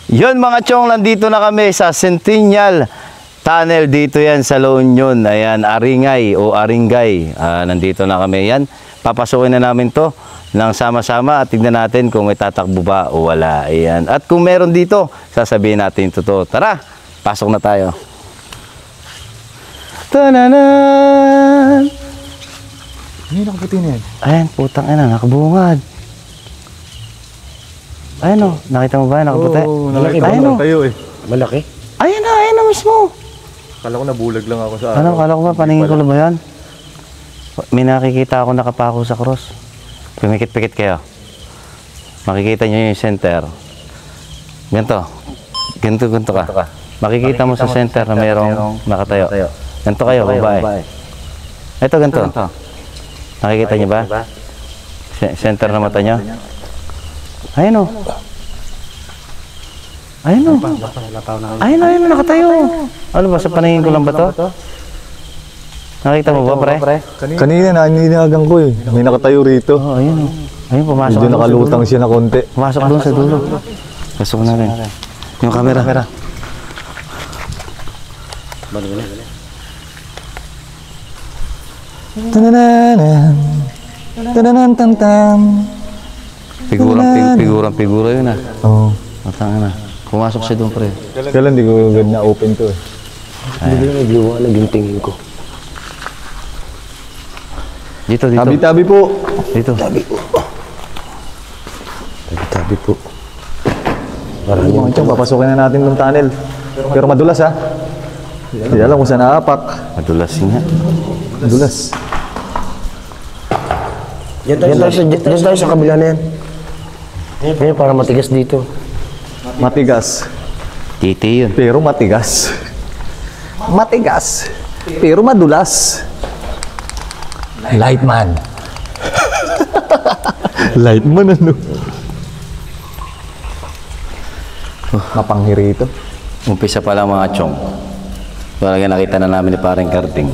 Yun mga chong, nandito na kami sa Centennial Tunnel. Dito yan sa La Union. Ayan, Aringay o Aringay. Nandito na kami yan. Papasukin na namin to ng sama-sama at tignan natin kung may tatakbo ba o wala. Ayan. At kung meron dito, sasabihin natin totoo. Tara, pasok na tayo. Tananan! Hindi nakaputi na yan. Ayan, putang ina, nakabungad. Ayan o, nakita mo ba? Nakaputi. Oo, nakita Ayan ko tayo eh. Malaki? Ayan na mismo. Kala ko nabulag lang ako sa Ano, kala ko ba, paningin ko lang ba yan? May nakikita ako nakapako sa cross. Pumikit-pikit kayo. Makikita nyo yung center. Ganito. Ganito ka. Makikita mo sa center na mayroong nakatayo. Ganito kayo, babae. Ito, ganito. Nakikita nyo ba? Center na mata nyo. Ayun o. Ayun o, nakatayo. Ano ba, sa paningin ko lang ba to? Nakita mo ba, pre? Kanina naninilagan ko eh. May nakatayo rito. Oo, ayun o. Ayun, pumasok. Medyo nakalutang siya na konti. Pumasok doon sa dulo. Pasok na rin. Yung camera. Tanananan. Tananantantang. Figura yun ah. Oo. Matanga na. Pumasok siya doon, pre. Kailan di ko agad na open to eh. Hindi ko nagliwanag yung tingin ko. Dito. Tabi-tabi po. Dito. Tabi po. Mga tiyang, papasukin na natin ng tunnel. Pero madulas ha. Hindi alam kung saan naapak. Madulas nga. Madulas. Yan tayo sa kabila na yan. Yan para matigas dito. Matigas. Titi yun. Pero matigas. Matigas. Pero madulas. Lightman. Lightman ano? Mapanghirito. Umpisa pa lang mga chong. Talaga nakita na namin ni parang karting.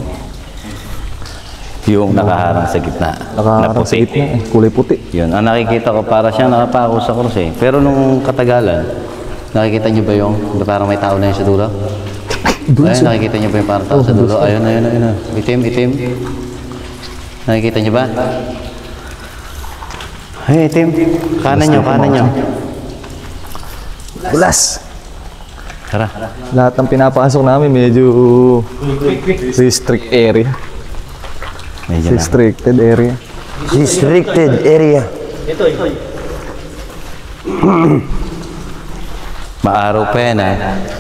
Yung nakaharang sa gitna. Nakaharang sa gitna. Kulay puti. Yun. Ang nakikita ko para siyang nakapako sa cross eh. Pero nung katagalan, nakikita niyo ba yung parang may tao na yun sa dulo? Ayun, nakikita niyo ba yung parang tao sa dulo? Ayun. Itim. Nakikita niyo ba? Ay, itim. Kanan niyo. Bulas. Tara. Lahat ng pinapasok namin medyo restrict area. Medyo na. Restricted area. Restricted area. Maaraw pa yan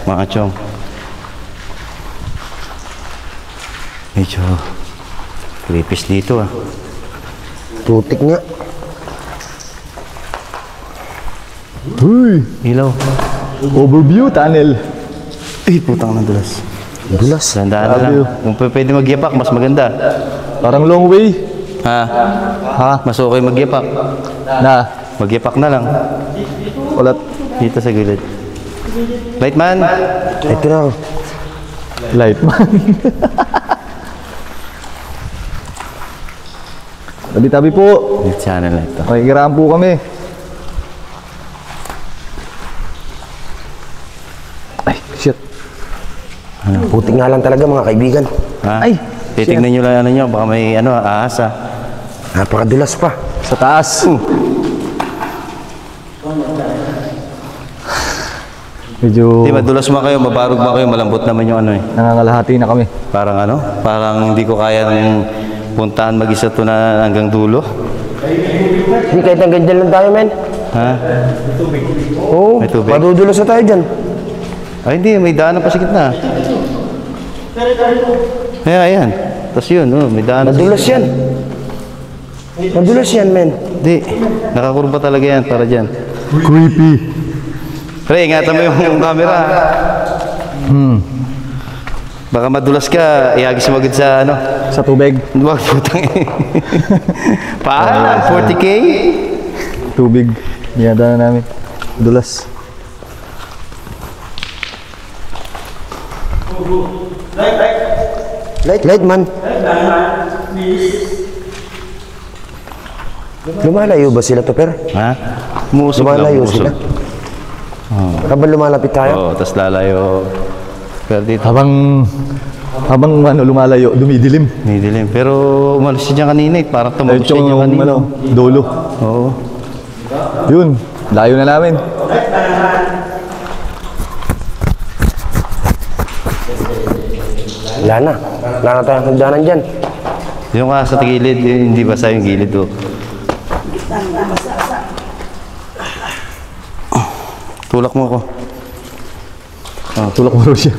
mga chong. Medyo creepis dito Tutik nga. Huy! Ilaw. Overview tunnel. Ay, putang ng dulas. Dulas. Tandaan na lang. Kung pwede magyapak, mas maganda. Parang long way. Ha? Mas okay magyapak. Na. Magyapak na lang. Ulat. Dito sa gilid. Lightman! Ito na. Lightman. Tabi-tabi po. Yung channel na ito. Makikiraan po kami. Ay, shit. Putik nga lang talaga mga kaibigan. Ha? Ay, titignan nyo lang nyo. Baka may ahas ha. Napakadulas pa. sa taas. Medyo Di madulas mo kayo, mabarog mo kayo, malambot naman yung nangangalahati na kami. Parang hindi ko kaya ng puntahan mag-isa to na hanggang dulo. Hindi kahit hanggang dyan lang tayo, men. Ha? Oo, May tubig? madudulas na tayo dyan. Ay hindi, may daanan pa sa gitna. Kaya ayan. Tapos yun, may daanan. Madulas yan. Madulas yan, men. Hindi, nakakurba talaga yan para dyan. Creepy. Pre, ingatan mo yung camera. Baka madulas ka, ihagis mo agad sa Sa tubig. Wag putang Paalam, 40K? Tubig. Niyada na namin. Dulas. Light man. Lumalayo ba sila to, per? Ha? Musog lang, Lumalayo musog. sila. Habang lumalapit tayo. Oo, tapos lalayo. Pero dito, Habang ano, lumalayo, dumidilim. may dilim. Pero umalis siya kanina eh. Parang tumagos siya yung kanina. ano, dulo. Oo. Yun, layo na namin. Wala na. Wala na tayong hagdanan dyan. Yung sa gilid, hindi basa yung gilid. Oh. Tulak mo ako. Tulak mo rin siya.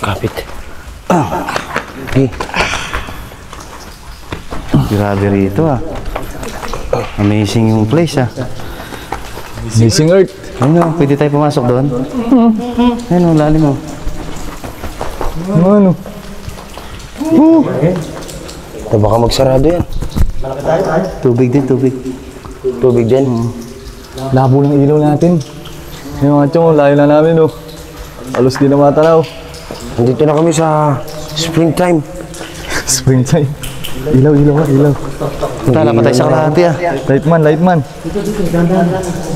Kapit. Okay. Grabe rito ah. Amazing yung place ah. Missing Earth. Ayun o, pwede tayo pumasok doon. Ayun o, lalim mo. Ano? Ito baka magsarado yan. Tubig din, tubig. Tubig din. Labo ng ilaw natin. Yung mga tiyong, layo na namin, oh. Alos di na matanaw. Nandito na kami sa springtime. Springtime. Ilaw, ilaw, ilaw. Tala pa tayo sa kalahati ah. Lightman, lightman.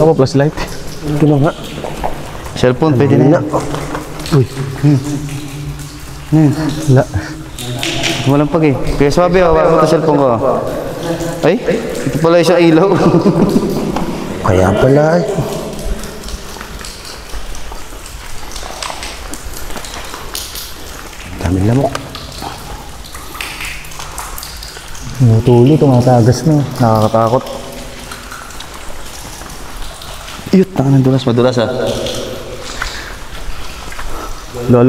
Ako, plus light. Ito na nga. Cellphone, pwede na yan. Uy. Wala. Walang pag eh. Kaya sabi, hawakan mo ito cellphone ko. Ay, ito pala isang ilaw. Kaya pala eh. Daming lamok. Tumutuloy, tumatagas na. Nakakatakot. Iyot, tangan ng dulas. Madulas ah. Lo.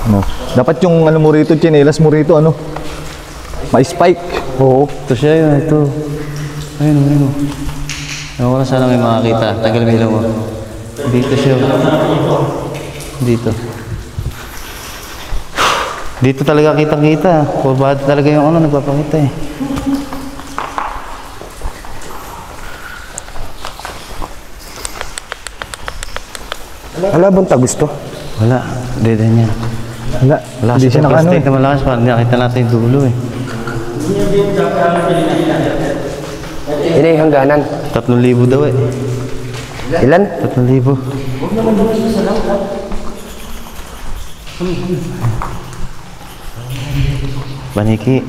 Ano. Dapat yung ano mo rito, chinelas mo rito, ano? May spike. Oo. Ito siya yun, ito. Ayun. Ewan ko na sana may makakita. Tagal mo ilaw mo. Dito siya. Dito. Dito talaga kitang-kita. Kurbado talaga yung ano, nagpapakita eh. Wala bang tagus to? Wala. Dede niya. Wala. Hindi siya nakano. Plastic na malakas. Parang nakita natin yung dulo eh. Yun ay hangganan. 3,000 daw eh. Ilan? 3,000. Paniki.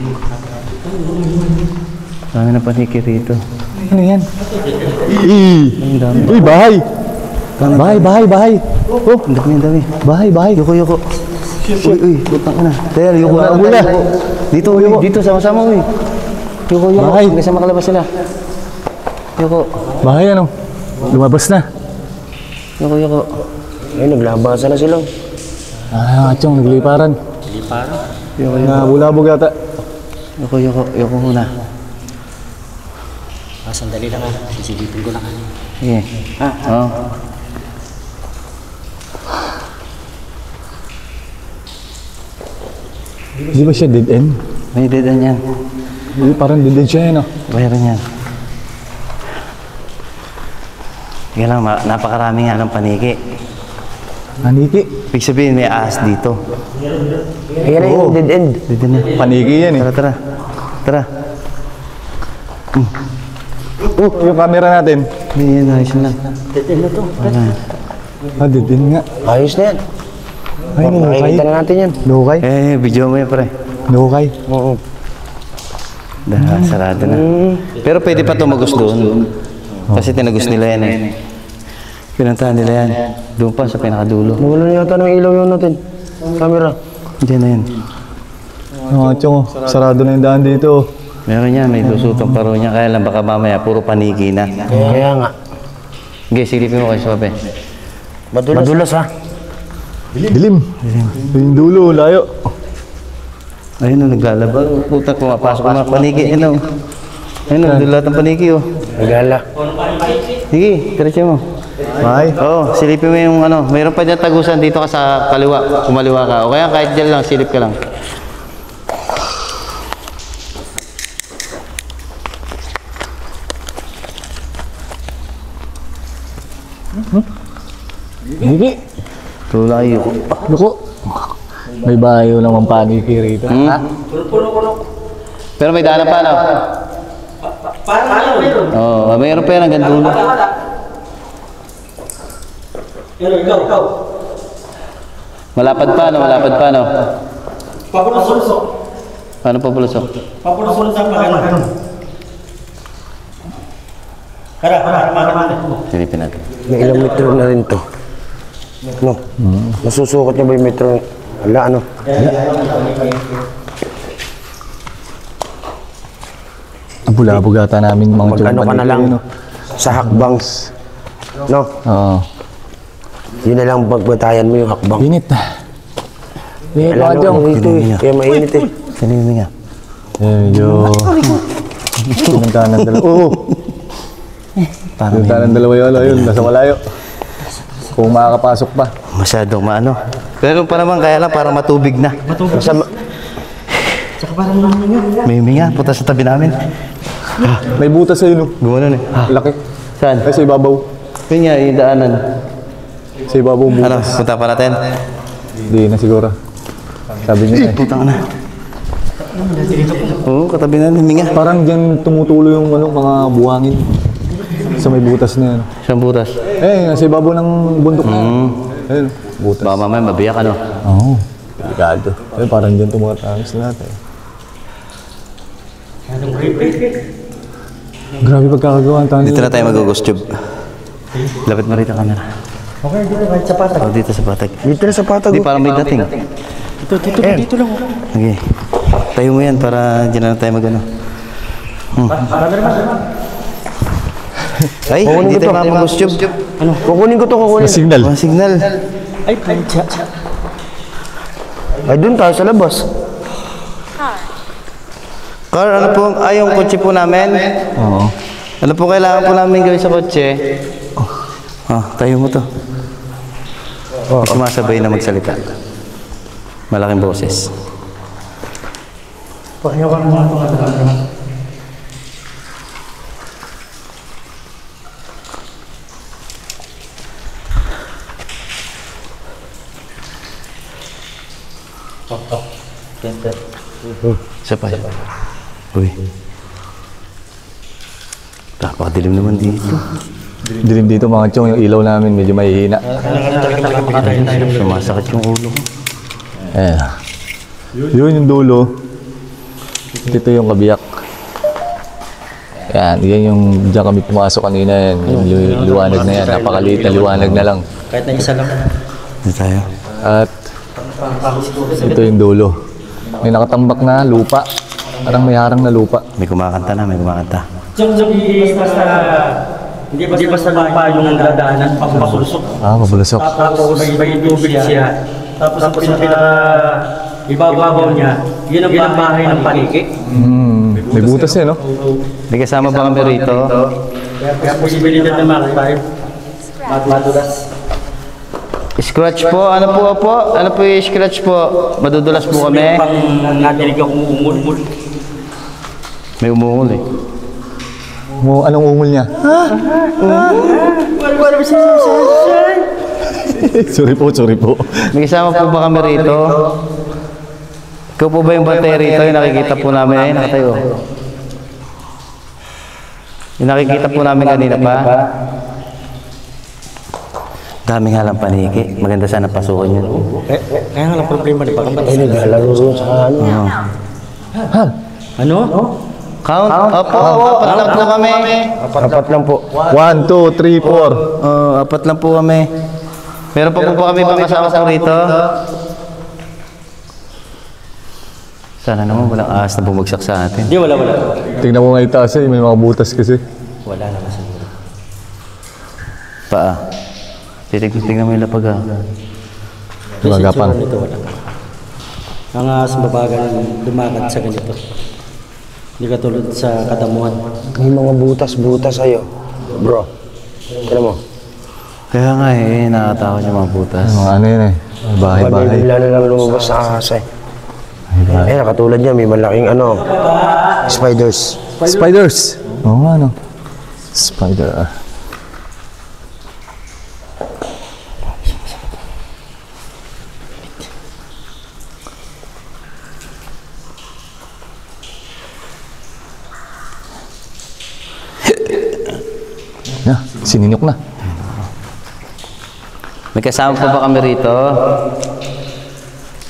Dami na paniki rito. Ano yan? Ang dami. Uy, bahay! Bahay! Oh, Ang dami. bahay! Yoko. Uy, putang ina. Tayo, yoko na. Wala. Dito, sama-sama uy. Yoko. Bahay. Hanggang sa makalabas sila. Yoko. Bahay ano? Lumabas na. Yoko. Ay, naglabasan na sila. Chong, nagliparan. Yoko. Nabulabog yata. Yoko muna. Sandali lang ah. Sisilipin ko lang ah. Sige. Oo. Di ba siya dead end? May dead end yan. Parang dead end siya yan, oh. Mayroon yan. Sige lang, napakarami nga ng paniki. Paniki. Ibig sabihin, may ahas dito. Ayan na yung dead end. Dead end yan. Paniki yan, eh. Tara. Yung camera natin. Hindi yan, ayos lang. Dead end na to. Dead end nga. Ayos na yan. Ay, nahukay. Makikita na natin yan. Nahukay? Video mo yan, pre. Nahukay. Oo. Sarado na. Pero pwede pa tumagos doon. Kasi tinagos nila yan eh. Pinuntahan nila yan. Doon pa sa pinakadulo. Nawala na yata ng ilaw yun natin. Camera. Diyan na yan. Chong, sarado na yung daan dito. Meron yan, may lusutong paro niya. Kaya lang baka mamaya, puro paniki na. Kaya nga. Okay, silipin mo kayo, Sobe. Madulas ha. Dilim. Yung dulo, layo. Ayun o, naglalaba. Puta, pumapasok mga paniki. Ayun o. Ayun o, doon lahat ng paniki o. Nagala. Sige, diretso mo. Bahay. Oo, silipin mo yung ano. Mayroon pa dyan tagusan dito ka sa kaliwa. Kumaliwa ka. O kaya kahit dyan lang, silip ka lang. Paniki. Tulayo. Luko. May bayo naman paniki rito. Pero may daanan pa, no? Parang meron. Oo, mayroon pa yan hanggang dulo. Ikaw. Malapad pa, no? Malapad pa, no? Papulusok. Paano pa pulusok? Papulusok sa pagano. Para. Silipin natin. May ilang metro na rin to. No? Nasusukat niya ba yung metro? Wala, ano? Ang bulabog ata namin mga Mag-ano ka na lang sa hakbangs. No? Oo. Yun na lang pagbatayan mo yung hakbang. Init na. Init Alam mga mo, Jong. ito eh. Kaya mainit eh. Silipin nga. Medyo... Pinuntahan ng dalawa. Oo. Pinuntahan ng dalawa yun. Ayun, nasa malayo. Kung makakapasok pa. Masyadong maano. Pero pa naman, kaya lang parang matubig na. Masama. May huminga, punta sa tabi namin. May butas sa yun. Gumanon eh. Laki. Saan? Ay, sa ibabaw. Yun nga, yung daanan. Sa ibabaw butas. Ano, punta pa natin? Hindi na siguro. Sabi niya eh. Punta ka na. Oo, katabi na, huminga. Parang dyan tumutulo yung mga buhangin. Sa may butas na yan. Siyang butas. Eh, nasa ibabaw ng bundok na yan. Ayun, butas. Baka mamaya mabiyak ano. Oo. Delikado. Eh, parang dyan tumatangis lahat eh. Grabe pagkakagawa ang tanong. Dito na tayo mag-ghost tube. Lapit mo rito ang camera. Okay, dito kahit sa patag. Oh, dito sa patag. Dito na sa patag. Hindi, parang may dating. Dito lang. Okay. Tayo mo yan para dyan na tayo mag-ano. Ay, hindi tayo mag-ghost tube. Ano? Kukunin ko to, kukunin. May signal. Mga signal. Ay, plancha. Ay, dun tayo sa labas. Car, ano po, yung kotse po namin? Oo. Ano po kailangan po namin gawin sa kotse? Tayo mo to. Sumasabay na magsalita. Malaking boses. Pakiyawan mo nga itong Isa pa. Uy. Napakadilim naman dito. Dilim dito mga chong, yung ilaw namin medyo mahihina. Sumasakit yung ulo ko. Eh. Yun yung dulo. Dito yung kabiyak. Yan yung diyan kami pumasok kanina yan. Yung liwanag na yan. Napakaliit na liwanag na lang. kahit na isa lang. Dito tayo. At ito yung dulo. May nakatambak na lupa. Parang may harang na lupa. May kumakanta na, may kumakanta. Hindi basta lupa yung dadaanan, papulusok. Ah, mabulusok. Tapos may tubig siya. Tapos ang pinaka ibabaw niya, yun ang bahay ng paniki. May butas eh, no? May kasama ba kami rito? Kaya posibilidad na makita tayo. Madulas. Scratch po, ano po? Ano po yung scratch po? Madudulas po kami. Pang nadinig ako umulmul. May umuungol eh. Anong ungol niya? sorry po. May kasama po ba kami rito? Ikaw po ba yung bantay rito? Yung nakikita po namin eh, nakatayo. Yung nakikita po namin kanina pa. Dami nga lang paniki. Maganda sana pasukin yun. Kaya nga lang problema, di ba? Ay, naglalaro doon sa ano. Ano? Count? Opo, apat lang po kami. Apat lang po. 1, 2, 3, 4. Apat lang po kami. Meron pa po kami ibang kasama po rito. Sana naman walang ahas na bumagsak sa atin. Hindi, wala. Tingnan mo nga itaas eh. May mga butas kasi. Wala naman siguro. Paa. Tingnan mo yung lapag ah. Magapang. Ito wala. Ang ahas mabagal lumakad sa ganito. Hindi katulad sa kadamuhan. May mga butas sa'yo. Bro. Kaya mo. Kaya nga eh, nakakatakot yung mga butas. Mga ano yun eh. Bahay-bahay. Bigla na lang lumabas sa ahas eh. Eh, katulad niya, may malaking ano. Spiders. Spiders! Oo nga no. Spider. Na, sininyok na. May kasama pa ba kami rito?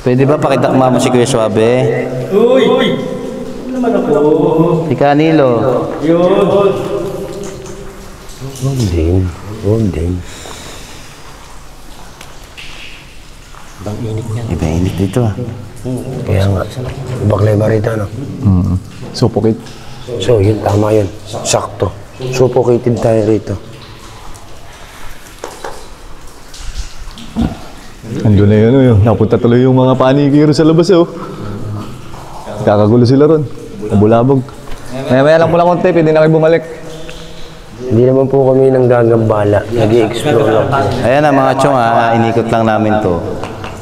Pwede ba pakitakma mo si Kuya Suabe? Uy! Ano naman ako? Si Canilo. Yun! Huwag din. Iba init dito ah. Kaya nga, baklay ba rito, ano? Suffocate. So, yun, tama yun. Sakto. Suffocated tayo rito. Andun na yun, yun. Napunta tuloy yung mga panikiro sa labas, oh. Kakagulo sila ron. Nabulabog. Maya-maya lang mula konti, pwede na kayo bumalik. Hindi naman po kami nang gagambala. Nag-i-explore lang po. Ayan na mga chong inikot lang namin to.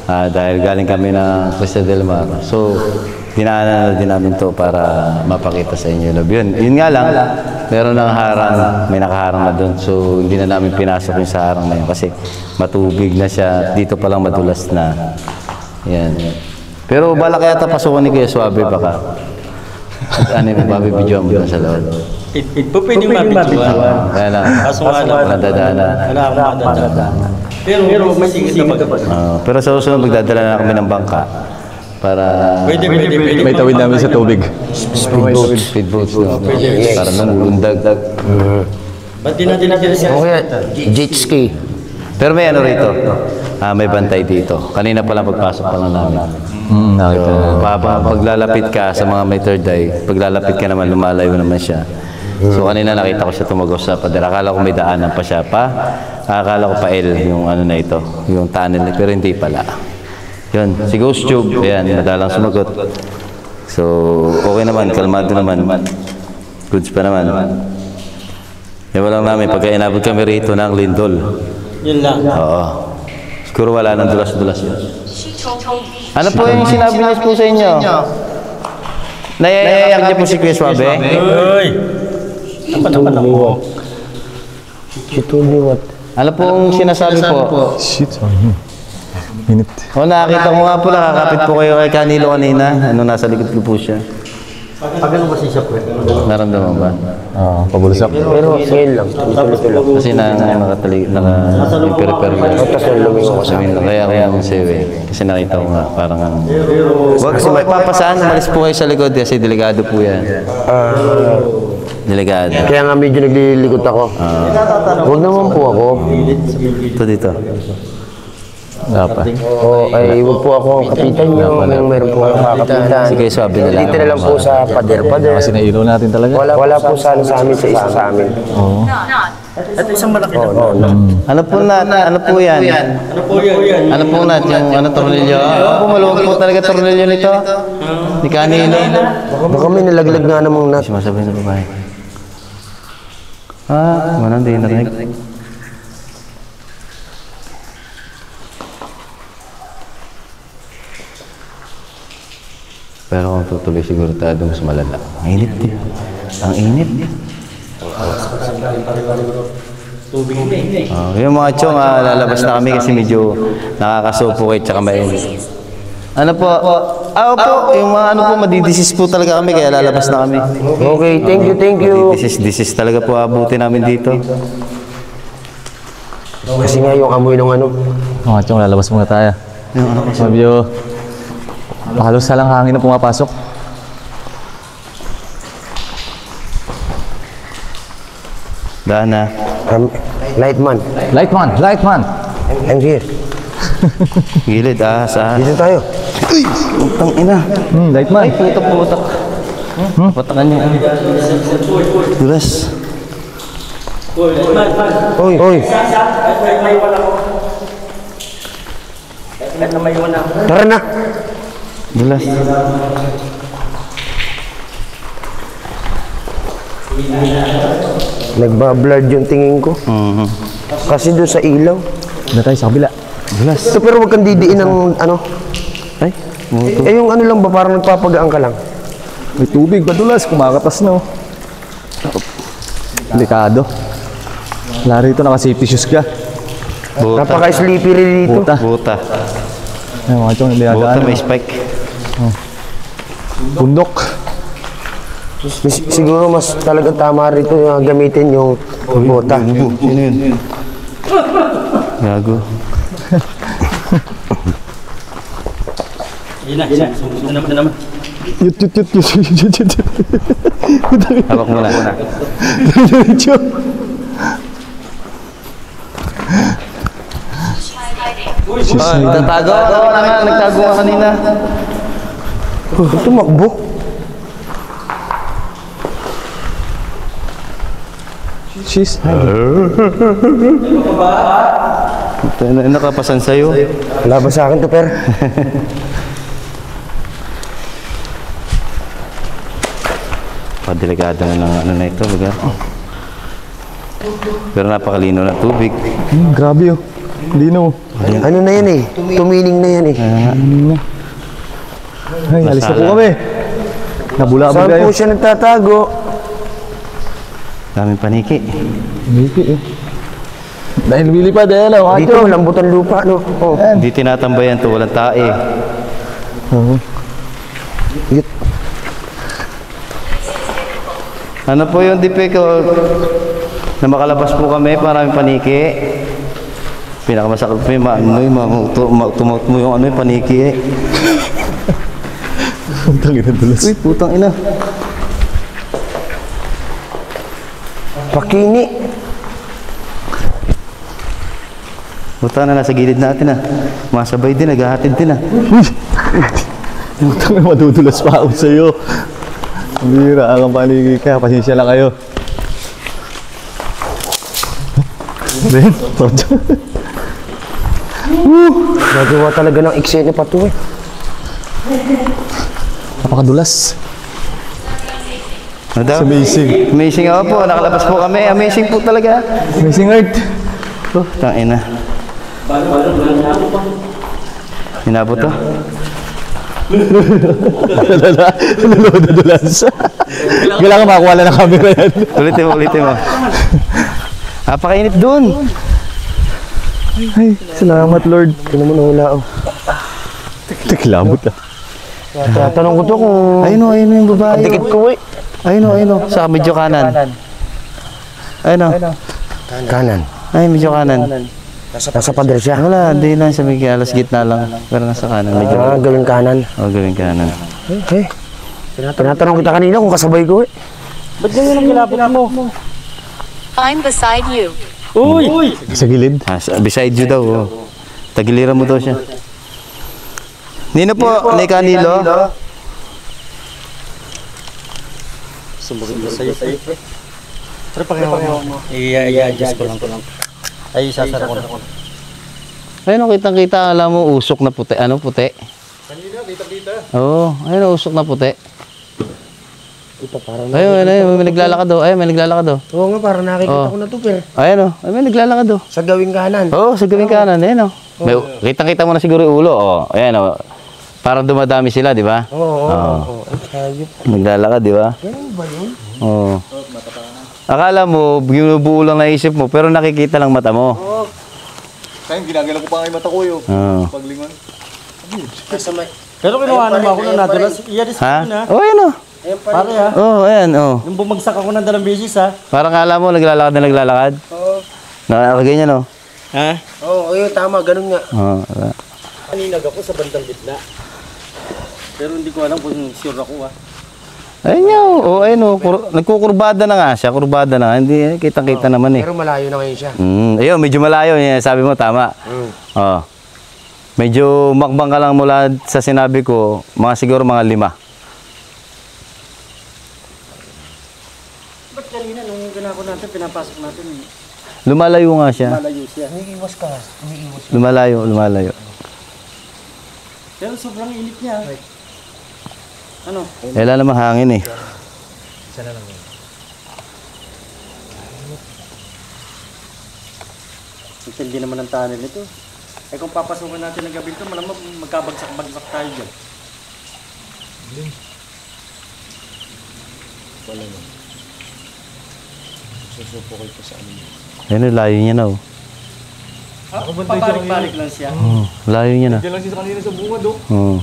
Dahil galing kami ng Costa del Mar. So, dinaanan na din namin to para mapakita sa inyo. Yun nga lang, meron ng harang, may nakaharang na doon. So, hindi na namin pinasok yung sa harang na yun kasi matubig na siya. Dito pa lang madulas na. Yan. Pero bala kaya pasukan ni Kuya Suabe baka. Ano yung mabibidyoan mo doon sa loob? Pwede mabidyoan. Kaya lang, Kaso nga lang, nadadaanan. wala akong madadaanan. Pero may singit na pag. Pero sa susunod, magdadala na kami ng bangka para Pwede. May tawid namin sa tubig. speedboats. No? Para nalundag. Ba't di natin siya? Okay, jet ski. Pero may ano rito. May bantay dito. Kanina pa lang pagpasok pa lang namin. Nakita na. Paglalapit ka sa mga may third eye, paglalapit ka naman, lumalayo naman siya. So kanina nakita ko siya tumagos sa pader. Akala ko may daanan pa siya pa. Akala ko pa L yung ano na ito, yung tunnel. Pero hindi pala. Yun, si Ghost Tube, ayan, madalang sumagot. So, okay naman, kalmado naman. Goods pa naman. Yan lang namin, pagka inabot kami rito ng Lindol. Yun lang. Oo. Siguro wala nang dulas-dulas yun. Ano po yung sinabi niyo po sa inyo? Naiiyak niyo po si Kuya Suabe? Uy! Napan ako. She told me what? Ano po yung sinasabi po? Shit, sorry. Minute. Nakakita ko nga po, nakakapit po kayo kay Canilo kanina. Nasa likod ko po siya. Pag ano kasi siya po? Naramdaman ba? Pabulusak. Pero ngayon lang, tuloy-tuloy lang. Kasi naka-prepare ko. Tapos nung lumingo ko sa amin. Kaya ako yung sewe. Kasi nakita ko nga, parang huwag kasi papasaan, umalis po kayo sa likod kasi delikado po yan. Delikado. Kaya nga medyo naglilikot ako. Huwag naman po ako. Ito dito. Dapat. Ay huwag po ako ang kapitan nyo. Kung meron po akong kakapitan. Sige, sabi na lang. Dito na lang po sa pader-pader. Kasi nailaw natin talaga. Wala po sana sa amin sa isa sa amin. Oo. Ito isang malaki na. Ano po nat? Ano po yan? Ano po yan? Ano po nat? Yung ano tornilyo? Ano po maluwag po talaga tornilyo nito? Ni Canilo? Baka may nalaglag nga namang nat. Sumasabi na babae. Manang di narinig. Pero kung tutuloy siguro tayo mas malala. Ang init din. Ang init. Yung mga chong, lalabas na kami kasi medyo nakakasuffocate tsaka mainit. Ano po? Opo, yung mga ano po, madidisis po talaga kami kaya lalabas na kami. Okay, thank you. Disis talaga po abuti namin dito. Kasi nga yung amoy ng ano. Mga chong, lalabas muna tayo. Medyo halos salang hangin na pumapasok. Daan na. Lightman. Lightman! I'm here. Gilid, sa Dito tayo. utang ina. Lightman. Putak. Patakan niyo. Dulas. Hoy. Tara na. Dulas. Nagbablurred yung tingin ko. Kasi doon sa ilaw. Na tayo sa kabila. Dulas. So, pero wag kang didiin ng ano. Ay, Eh yung ano lang ba, parang nagpapagaan ka lang. May tubig, madulas, kumakatas na. Delikado. Wala rito, naka-safety shoes ka. buta. Napaka-sleepy rin dito. Buta. Ay, mga chong, hindi Buta nagaan. may spike. Bundok. Siguro mas talagang tama rito yung gamitin yung bota. Sino yun? Gago. Yun na. Susunod naman. Yut. Hawak mo na. Diretso. Tatago. Wala nga. Nagtago ka kanina. Tumakbo. She's Nakapasan sa'yo. Wala ba sa akin to, per? Padelikado na ng ano na ito, lugar. Pero napakalino ng tubig. Grabe oh. Lino. Ano na yan eh? Tumining na yan eh. Ay, alis na po kami. Nabulabog Saan kayo. po siya nagtatago? Daming paniki. Miki eh. Dahil lumilipad eh, ano? Dito, malambot ang lupa, no? Oh. Hindi tinatambayan to, walang tae. Oo. Yut. Ano po yung dipe ko? Na makalabas po kami, maraming paniki. Pinakamasakit po yung tumot mo yung ano yung paniki eh. Putang ina dulas. Uy, putang ina. Pakini. Putang na nasa gilid natin ah. Masabay din, naghahatid din ah. Putang ina, madudulas pa ako sa'yo. Bira, ang panigi ka. Pasensya lang kayo. Ben, torcho. Nagawa talaga ng eksena pa to eh. Napakadulas. Ano daw? It's amazing. Amazing ako po, nakalabas po kami. Amazing po talaga. Amazing art. Putang ina. Hinabot to? Nadudulas. Kailangan makakuha lang ng camera yan. Ulitin mo. Napakainit dun. Ay, salamat Lord. Ito naman wala oh. Kilabot ah. Tatanong ko to kung Ayun o yung babae. dikit ko eh. Ayun o. Sa medyo kanan. Ayun o. Kanan. Ay, medyo kanan. Nasa pader siya. Wala, hindi lang sa may alas gitna lang. Pero nasa kanan. Medyo. Gawin kanan. O, gawin kanan. Okay. Tinatanong kita kanina kung kasabay ko eh. Ba't ganyan ang kilapot mo? I'm beside you. Uy! Sa gilid. Beside you daw. Oh. Tagiliran mo daw siya. Nino po, ni Canilo. Sumbugin mo sa'yo. Pero pakihawa mo. I-adjust ko lang. Ay, sasara ko na. Ayun o, kitang-kita. Alam mo, usok na puti. Ano, puti? Kanina, kita-kita. Oo, ayun o, usok na puti. Ito parang Ayun, may naglalakad daw. Ayun, may naglalakad daw. Oo nga, parang nakikita ko na to per. Ayun o, may naglalakad daw. Sa gawing kanan. Oo, sa gawing kanan. Ayun o. May, kitang-kita mo na siguro yung ulo. O, ayan o. Parang dumadami sila, di ba? Oo. Ayop. Naglalakad, di ba? Ganun ba yun? Oo. Akala mo, ginubuo lang naisip mo, pero nakikita lang mata mo. Kaya ginagala ko pa nga yung mata ko yun. Oo. Paglingon. Pero kinuha naman ako na nadulas. I-adjust ko Ha? na. Oo, ayan o. Pare ha. Oo, ayan o. Nung bumagsak ako ng 2 beses ha. Parang akala mo, naglalakad na naglalakad. Oo. Nakaganyan o. Ha? Oo, ayun, tama, ganun nga. Oo. Kaninag ako sa bandang gitna. Pero hindi ko alam kung sure ako ha. Ayun nga o. Oo, ayun o. Nagkukurbada na nga siya. Kurbada na nga. Hindi, kitang-kita naman eh. Pero malayo na ngayon siya. Ayun, medyo malayo. Yan, sabi mo, tama. Oo. Medyo makbang ka lang mula sa sinabi ko, mga siguro mga 5. Ba't kanina nung ginako natin, pinapasok natin eh. Lumalayo nga siya. Malayo siya. Umiiwas ka. Umiiwas. Lumalayo. Pero sobrang init niya. Ano? Wala namang hangin eh. Hindi naman ang tunnel nito. Eh kung papasukin natin ng gabi ito, malamang magkabagsak-bagsak tayo dyan. Ayun, layo niya na oh. Pabalik-balik lang siya. Oo, layo niya na. Diyan lang siya sa kanina sa bungad oh. Oo.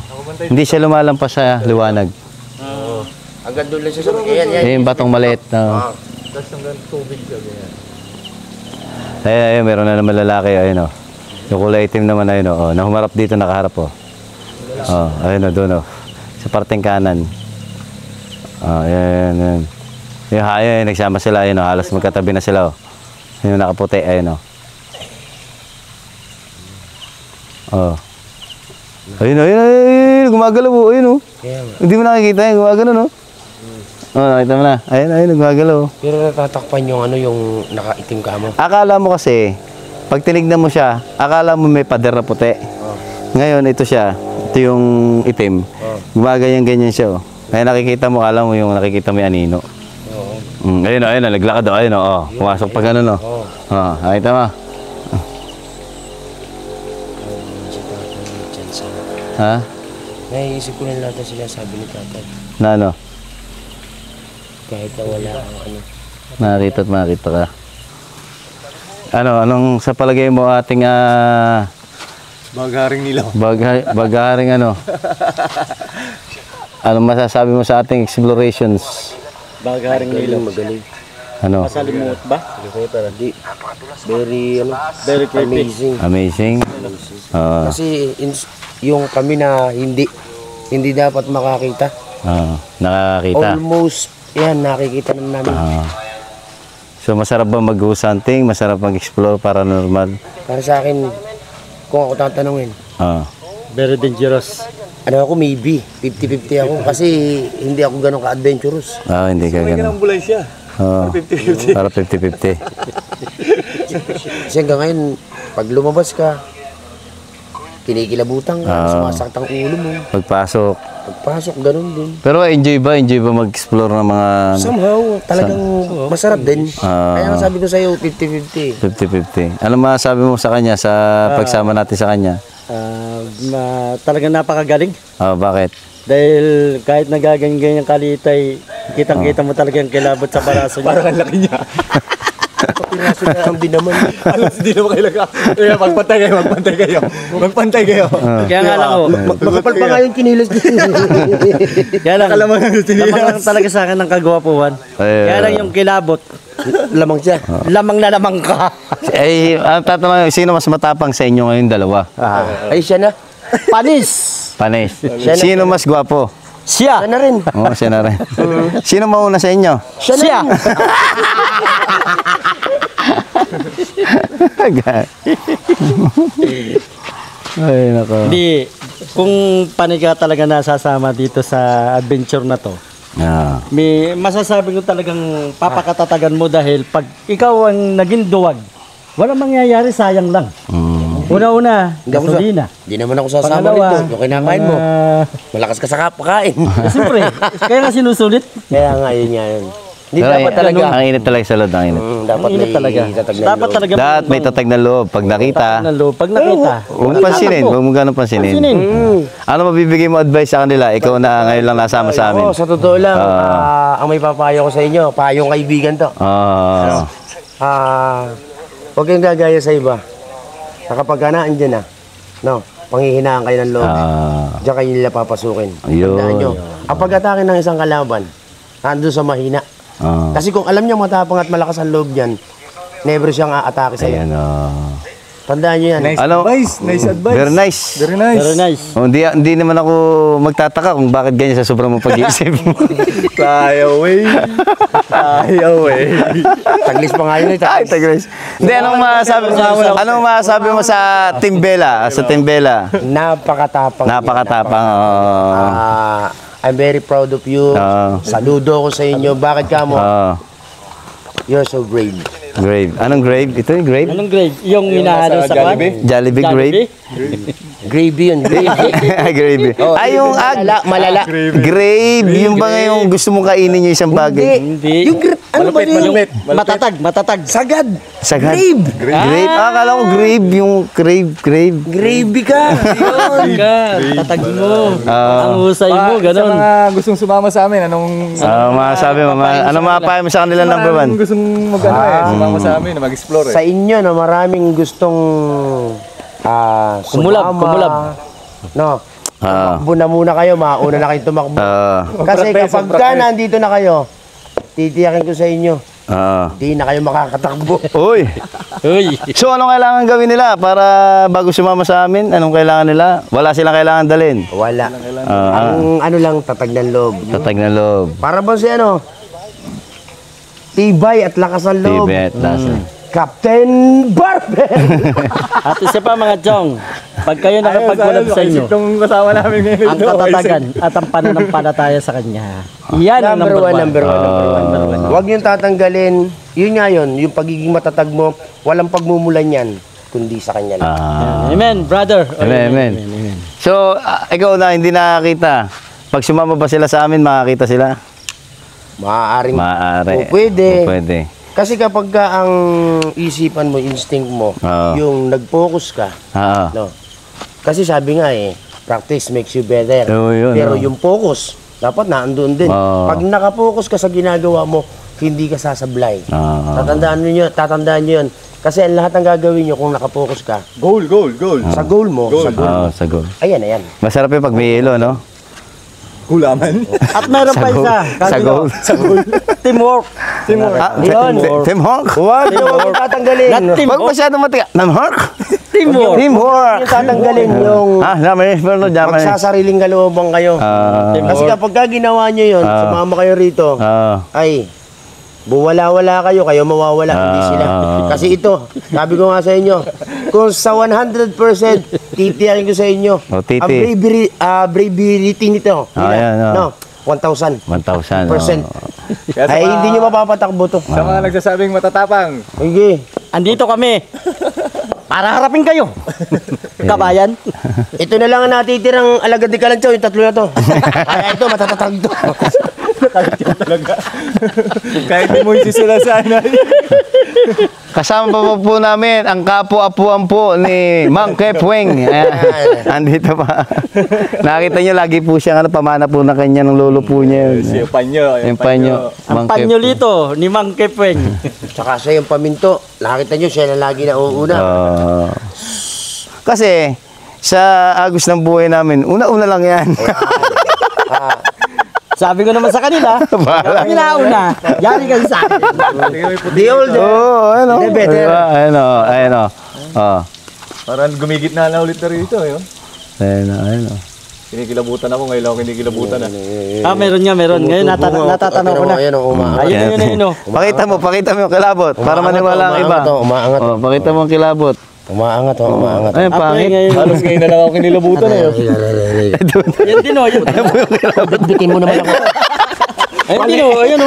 Hindi siya lumalampas sa liwanag. Hanggang doon lang siya sa yan, yan. Yung batong maliit. No? Tapos hanggang tubig siya, ganyan. Ayun, meron na naman lalaki. Ayun, oh. Yung kulay itim naman, ayun, oh. Nahumarap dito, nakaharap, oh. Oh, ayun, oh, doon, oh. Sa parteng kanan. Oh, ayan. Yung ayun, nagsama sila, ayun, oh. Halos magkatabi na sila, oh. Yung nakaputi, ayun, oh. Oh. Ayun, gumagalaw, oh. Ayun, oh. Hindi mo nakikita, yung gumagalaw, no? Oh, nakita mo na. Ayun, gumagalaw. Pero natatakpan yung ano, yung nakaitim ka mo. Akala mo kasi, pag tinignan mo siya, akala mo may pader na puti. Ngayon, ito siya. Ito yung itim. Gumaganyan-ganyan siya, oh. Kaya nakikita mo, akala mo yung nakikita mo yung anino. Ayun, naglakad, oh. Ayun, oh. Pumasok pa ganun, oh. Oh, nakita mo. Ha? Naiisip ko na lahat na sinasabi ni tatay. Na ano? Kahit na wala ang ano. Makita ka. Anong sa palagay mo ating Bagaring nilaw. bagaring ano? Anong masasabi mo sa ating explorations? Bagaring nila. Magaling. Ano? Masalimuot ba? Di. Very, ano, Very creepy. amazing. Amazing. Kasi yung kami na hindi dapat makakita. Nakakita. Almost, yan, nakikita na namin. So masarap ba mag-ghost hunting? Masarap mag-explore paranormal? Para sa akin, kung ako tatanungin, Very dangerous. ano ako, maybe, 50-50 ako. Kasi hindi ako ganun ka-adventurous. Hindi ka ganun. Bulay siya. Para 50-50. Kasi hanggang ngayon, pag lumabas ka, kinikilabutan ka, sumasakit ang ulo mo. Pagpasok. Pagpasok, ganun din. Pero enjoy ba? Enjoy ba mag-explore ng mga Somehow, talagang masarap din. Kaya nga sabi ko sa'yo, 50-50. 50-50? Ano masasabi mo sa kanya sa pagsama natin sa kanya? Talagang napakagaling. Bakit? Dahil kahit nagaganyan kalitay, kitang-kita mo talaga yung kilabot sa baraso niya. Parang ang laki niya. Pinaso na ang din naman. Alas, hindi naman kayo lang. Kaya magpantay kayo. Magpantay kayo. Kaya nga lang, Makapal pa nga yung kinilos niya. kaya lang, lamang lang talaga sa akin ng kagwapuhan. Kaya lang yung kilabot, Lamang siya. lamang na lamang ka. Tatanungin, sino mas matapang sa inyo ngayon dalawa? Ay, siya na. Panis! Panis. Sino mas gwapo? Siya! Siya na rin. Oo, siya na rin. Sino mauna sa inyo? Siya na rin. Ay, nako. Hindi, kung panig ka talaga nasasama dito sa adventure na to, may masasabi ko talagang papakatatagan mo dahil pag ikaw ang naging duwag, walang mangyayari, sayang lang. Una-una, gasolina. Hindi naman ako sasama Pangalawa, rito. Yung kinakain mo. Malakas ka sa kapakain. Siyempre, kaya nga sinusulit. Kaya nga, yun nga yun. Hindi Pero dapat talaga. Ang init talaga sa loob, ang init. Dapat Ang init may talaga. tatag na Dapat loob. talaga. Lahat may tatag na loob. Pag nakita, Pag nakita. huwag mo pansinin. Huwag mo ganun pansinin. Ano mabibigay mo advice sa kanila? Ikaw na ngayon lang nasama sa amin. Oo, sa totoo lang, ang may papayo ko sa inyo, payong kaibigan to. Huwag kayong gagaya sa iba. Kapag ganaan dyan no, panghihinaan kayo ng loob. Diyan kayo nila papasukin. Ayun. Tandaan nyo. Ang pag-atake ng isang kalaban, nandun sa mahina. Kasi kung alam niya matapang at malakas ang loob niyan, never siyang aatake sa'yo. Ayan, Tandaan nyo yan. Ano? Nice advice. Very nice. Very nice. Very nice. Hindi naman ako magtataka kung bakit ganyan sa sobrang mong pag-iisip mo. Fly away. Taglis pa nga yun eh. Ay, tagres. Hindi, anong masasabi mo sa Team Bella? Sa Team Bella? Napakatapang. Napakatapang. I'm very proud of you. Saludo ko sa inyo. Bakit ka mo? You're so brave. Grave. Anong grave? Ito yung grave? Anong grade? Yung minahalo sa kwan? Jollibee grave? Gravy yun. Gravy. Ay, yung malala. grave. Yung ba nga yung gusto mong kainin yung isang bagay? Hindi. Yung ano ba yun? Matatag. Sagad. Sagad. Grave. Grave? Akala ko grave. Yung grave. Gravy ka. Yun. Tatag mo. Ang husay mo, Sa ganun. mga gustong sumama sa amin, anong... Masabi mo, anong mapapayo mo sa kanila number one? Anong gustong sumama sa amin, mag-explore Sa inyo na maraming gustong Kumulab. No. tumakbo na muna kayo, mauna na kayo tumakbo. Kasi kapag ka nandito na kayo, titiyakin ko sa inyo, di na kayo makakatakbo. Uy! Uy. So, anong kailangan gawin nila para bago sumama sa amin? Anong kailangan nila? Wala silang kailangan dalhin. Wala. Ang ano lang, tatag ng loob. Tatag na loob. Para ba si ano? Tibay at lakas ng loob. Tibet, lasa. Captain Barber! At isa pa mga Chong, pag kayo nakapagkulab sa inyo, Itong kasama namin ngayon. ang katatagan at ang pananampalataya sa Kanya. Yan ang Number one. number one. Huwag niyong tatanggalin. Yun nga yun, yung pagiging matatag mo, walang pagmumulan yan, kundi sa kanya lang. Amen, brother. Amen. So, ikaw na hindi nakakita. Pag sumama ba sila sa amin, makakita sila? Maaaring Maaari. O pwede. Pwede. Kasi kapag ka ang isipan mo, instinct mo, yung nag-focus ka, no? Kasi sabi nga practice makes you better. Yun, Pero yung focus, dapat naandun din. Pag nakapokus ka sa ginagawa mo, hindi ka sasablay. Tatandaan nyo yun. Kasi ang lahat ng gagawin nyo kung nakapokus ka, Goal. sa goal mo, sa goal mo. Sa goal. Ayan. Masarap yung pag may ilo, no? Hulaman. At meron pa isa. Sa goal. Teamwork. Yun. Teamwork. Huwag yung tatanggalin. Huwag masyadong matiga. Teamwork. Teamwork. Yung tatanggalin yung Japanese, pero Japanese. magsasariling kalooban kayo. Kasi kapag ka ginawa nyo yun, sumama kayo rito, ay, buwala-wala kayo mawawala, hindi sila. Kasi ito, sabi ko nga sa inyo, kung sa 100%, titiyakin ko sa inyo, ang bravery nito, no, 1,000. 1,000. Ay, hindi nyo mapapatakbo to. Sa mga nagsasabing matatapang. Sige. Andito kami. Para harapin kayo. Kabayan. Ito na lang ang natitirang alagad ni Kalanchaw, yung tatlo na to. Kaya ito, matatatag to. Talaga. Kahit di mo sila sana. Kasama pa po namin ang kapo-apuan po ni Mang Kepweng. Andito pa. Nakita niyo lagi po siyang pamana po na kanya ng lolo po niya. Yung panyo. Yung panyo. Ang panyolito ni Mang Kepweng. Tsaka siya yung paminto. Nakita nyo, siya na lagi na uuna. Kasi sa agos ng buhay namin, una-una lang yan. Sabi ko naman sa kanila, kami nauna. Yari kayo sa akin. The old, Ano? the better. Ayun. Parang gumigit na ulit na rito. Ayun. Kinikilabutan ako, ngayon ako kinikilabutan na. Meron. Ngayon natatanaw ko na. Ayun. Pakita mo yung kilabot para maniwala ang iba. Umaangat. Pakita mo ang kilabot. Umaangat. Ayun, pangit. Halos ngayon na lang ako kinilabutan Yan din o. Bitbitin mo naman ako. Ayun o.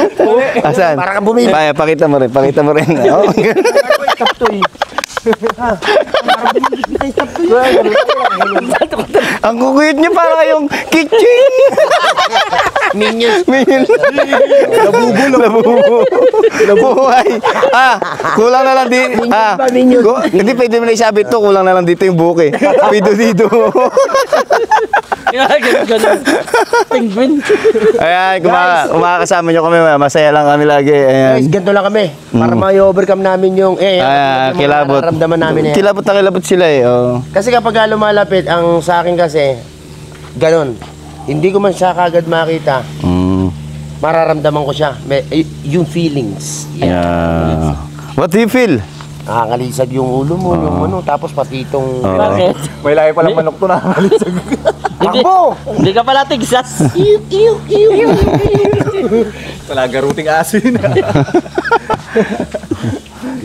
Asan? Para ka bumili. Pakita mo rin. Ang kukuyot niyo para kayong kitchen. Minions. Buhay. Kulang na lang hindi pwede mo na isabi to, kulang na lang dito yung buke. Pido. Ganun. Penguin. Ayan, kumakasama nyo kami, masaya lang kami lagi. Ayan. Guys, ganito lang kami. Para ma-overcome namin yung kilabot. nararamdaman namin eh. Kilabot sila eh. Kasi kapag lumalapit, ang sa akin kasi, ganun. Hindi ko man siya kagad makita. Mararamdaman ko siya. Yung feelings. Yeah. What do you feel? Nakakalisag yung ulo mo, yung ano, tapos pati itong... Bakit? May lahi palang manok to na. Takbo! Hindi ka pala tigsas. Talaga ruting asin.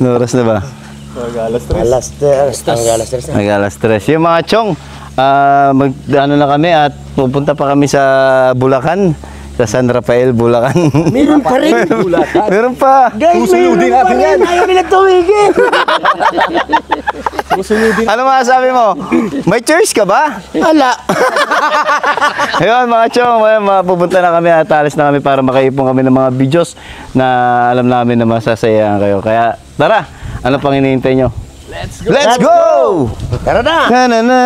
Oras na ba? Alas 3. Alas 3. Yung mga chong, ano na kami at pupunta pa kami sa Bulacan. Sa San Rafael, Bulacan. Meron pa rin. Meron pa. Guys, Susunodin natin yan. Ayaw nila tumigil. Ano masasabi mo? May choice ka ba? Wala. Ayun mga chong, pupunta na kami at alis na kami para makaipon kami ng mga videos na alam namin na masasayaan kayo. Kaya tara, ano pang hinihintay nyo? Let's go! Tara na! Na-na-na!